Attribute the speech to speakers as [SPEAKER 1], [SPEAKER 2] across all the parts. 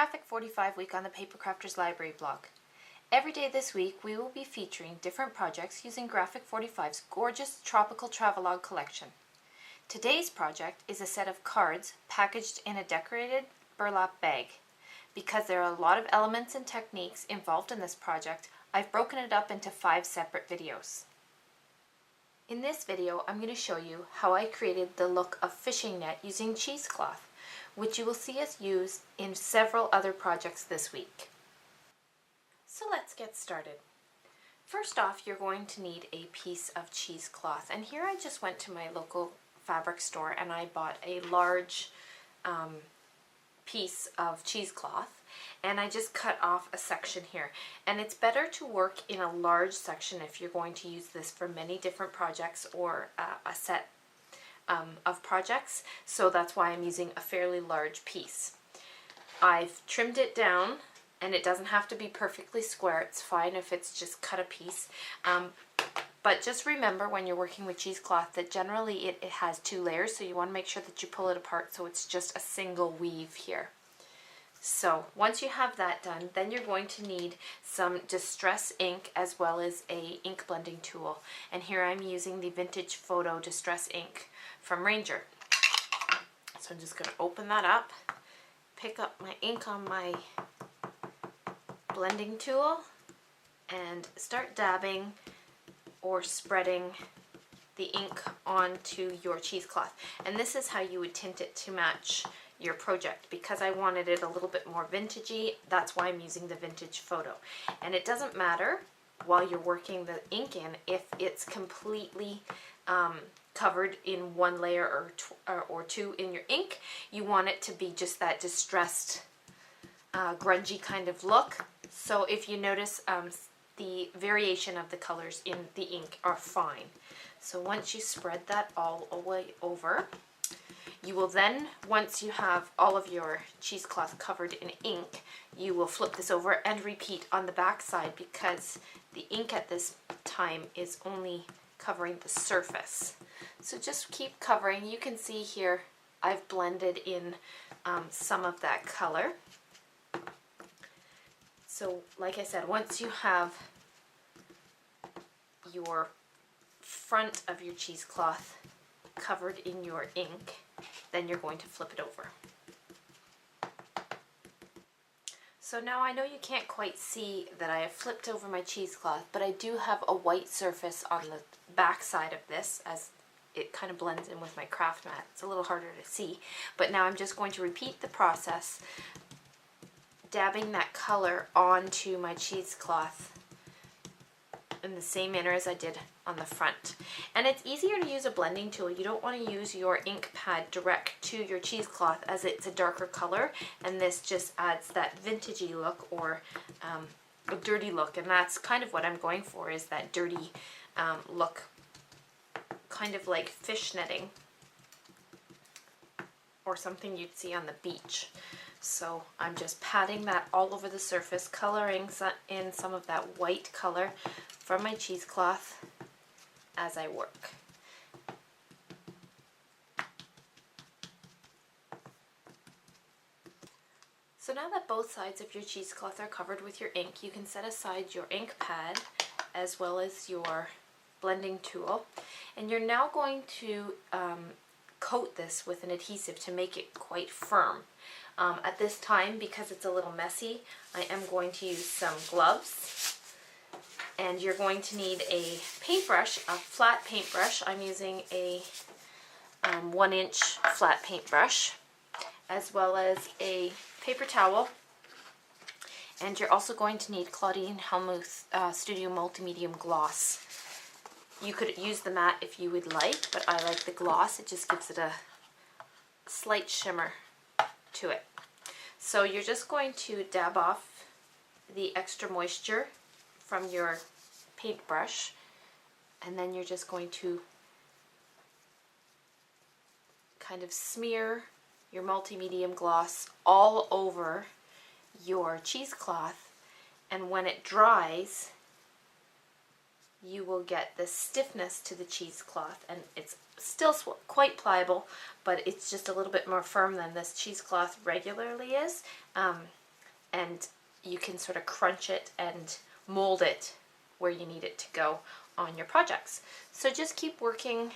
[SPEAKER 1] Graphic 45 week on the Paper Crafters Library blog. Every day this week we will be featuring different projects using Graphic 45's gorgeous tropical travelogue collection. Today's project is a set of cards packaged in a decorated burlap bag. Because there are a lot of elements and techniques involved in this project, I've broken it up into 5 separate videos. In this video, I'm going to show you how I created the look of fishing net using cheesecloth, which you will see us use in several other projects this week. So let's get started. First off, you're going to need a piece of cheesecloth, and here I just went to my local fabric store and I bought a large piece of cheesecloth, and I just cut off a section here. And it's better to work in a large section if you're going to use this for many different projects or a set of projects, so that's why I'm using a fairly large piece. I've trimmed it down, and it doesn't have to be perfectly square. It's fine if it's just cut a piece. But just remember when you're working with cheesecloth that generally it has 2 layers, so you want to make sure that you pull it apart so it's just a single weave here. So once you have that done, then you're going to need some distress ink as well as a ink blending tool. And here I'm using the Vintage Photo Distress Ink from Ranger. So I'm just going to open that up, pick up my ink on my blending tool, and start dabbing or spreading the ink onto your cheesecloth. And this is how you would tint it to match your project. Because I wanted it a little bit more vintagey, that's why I'm using the Vintage Photo. And it doesn't matter while you're working the ink in if it's completely covered in 1 layer or 2 in your ink. You want it to be just that distressed, grungy kind of look. So if you notice, the variation of the colors in the ink are fine. So once you spread that all the way over, you will then, once you have all of your cheesecloth covered in ink, you will flip this over and repeat on the back side, because the ink at this time is only covering the surface. So just keep covering. You can see here I've blended in some of that color. So like I said, once you have your front of your cheesecloth covered in your ink, then you're going to flip it over. So now I know you can't quite see that I have flipped over my cheesecloth, but I do have a white surface on the back side of this, as it kind of blends in with my craft mat. It's a little harder to see, but now I'm just going to repeat the process, dabbing that color onto my cheesecloth in the same manner as I did on the front. And it's easier to use a blending tool. You don't want to use your ink pad direct to your cheesecloth, as it's a darker color, and this just adds that vintagey look or a dirty look, and that's kind of what I'm going for, is that dirty look, kind of like fish netting or something you'd see on the beach. So I'm just patting that all over the surface, coloring in some of that white color from my cheesecloth as I work. So now that both sides of your cheesecloth are covered with your ink, you can set aside your ink pad as well as your blending tool, and you're now going to coat this with an adhesive to make it quite firm. At this time, because it's a little messy, I am going to use some gloves, and you're going to need a paintbrush, a flat paintbrush. I'm using a 1-inch flat paintbrush, as well as a paper towel, and you're also going to need Claudine Helmuth Studio Multimedium Gloss. You could use the matte if you would like, but I like the gloss. It just gives it a slight shimmer to it. So you're just going to dab off the extra moisture from your paintbrush, and then you're just going to kind of smear your multi-medium gloss all over your cheesecloth, and when it dries you will get this stiffness to the cheesecloth, and it's still quite pliable, but it's just a little bit more firm than this cheesecloth regularly is. and you can sort of crunch it and mold it where you need it to go on your projects. So just keep working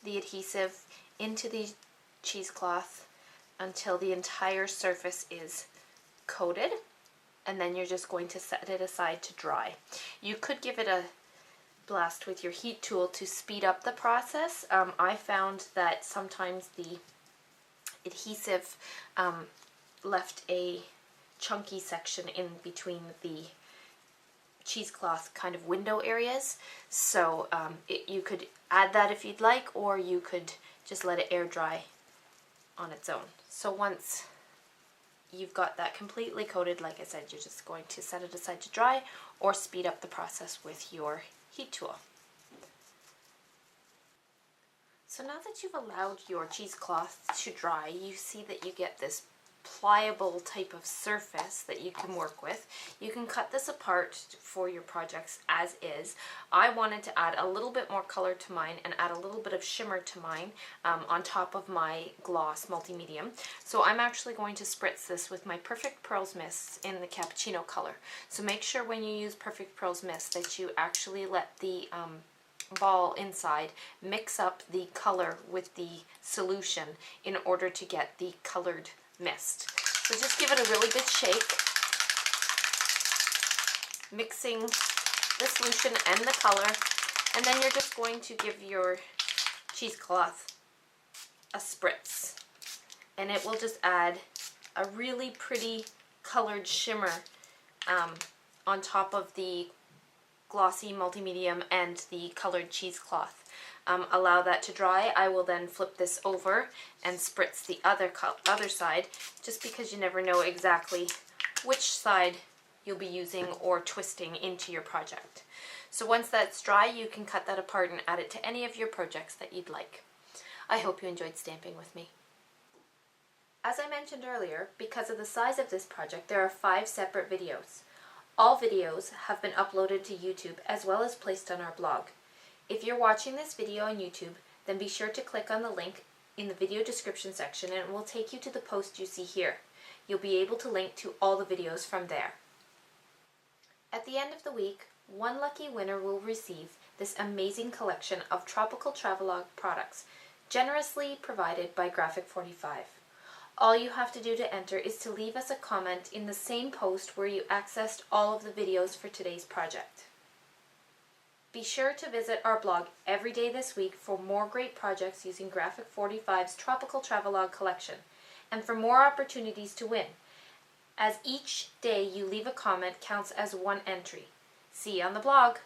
[SPEAKER 1] the adhesive into the cheesecloth until the entire surface is coated, and then you're just going to set it aside to dry. You could give it a blast with your heat tool to speed up the process. I found that sometimes the adhesive left a chunky section in between the cheesecloth kind of window areas, so you could add that if you'd like, or you could just let it air dry on its own. So once you've got that completely coated, like I said, you're just going to set it aside to dry or speed up the process with your heat tool. So now that you've allowed your cheesecloth to dry, you see that you get this pliable type of surface that you can work with. You can cut this apart for your projects as is. I wanted to add a little bit more color to mine and add a little bit of shimmer to mine on top of my gloss multi-medium. So I'm actually going to spritz this with my Perfect Pearls Mist in the cappuccino color. So make sure when you use Perfect Pearls Mist that you actually let the ball inside mix up the color with the solution in order to get the colored mist. So just give it a really good shake, mixing the solution and the color, and then you're just going to give your cheesecloth a spritz, and it will just add a really pretty colored shimmer on top of the glossy multi-medium and the colored cheesecloth. Allow that to dry. I will then flip this over and spritz the other side, just because you never know exactly which side you'll be using or twisting into your project. So once that's dry, you can cut that apart and add it to any of your projects that you'd like. I hope you enjoyed stamping with me. As I mentioned earlier, because of the size of this project, there are 5 separate videos. All videos have been uploaded to YouTube as well as placed on our blog. If you're watching this video on YouTube, then be sure to click on the link in the video description section and it will take you to the post you see here. You'll be able to link to all the videos from there. At the end of the week, one lucky winner will receive this amazing collection of tropical travelogue products, generously provided by Graphic 45. All you have to do to enter is to leave us a comment in the same post where you accessed all of the videos for today's project. Be sure to visit our blog every day this week for more great projects using Graphic 45's Tropical Travelogue collection, and for more opportunities to win, as each day you leave a comment counts as one entry. See you on the blog!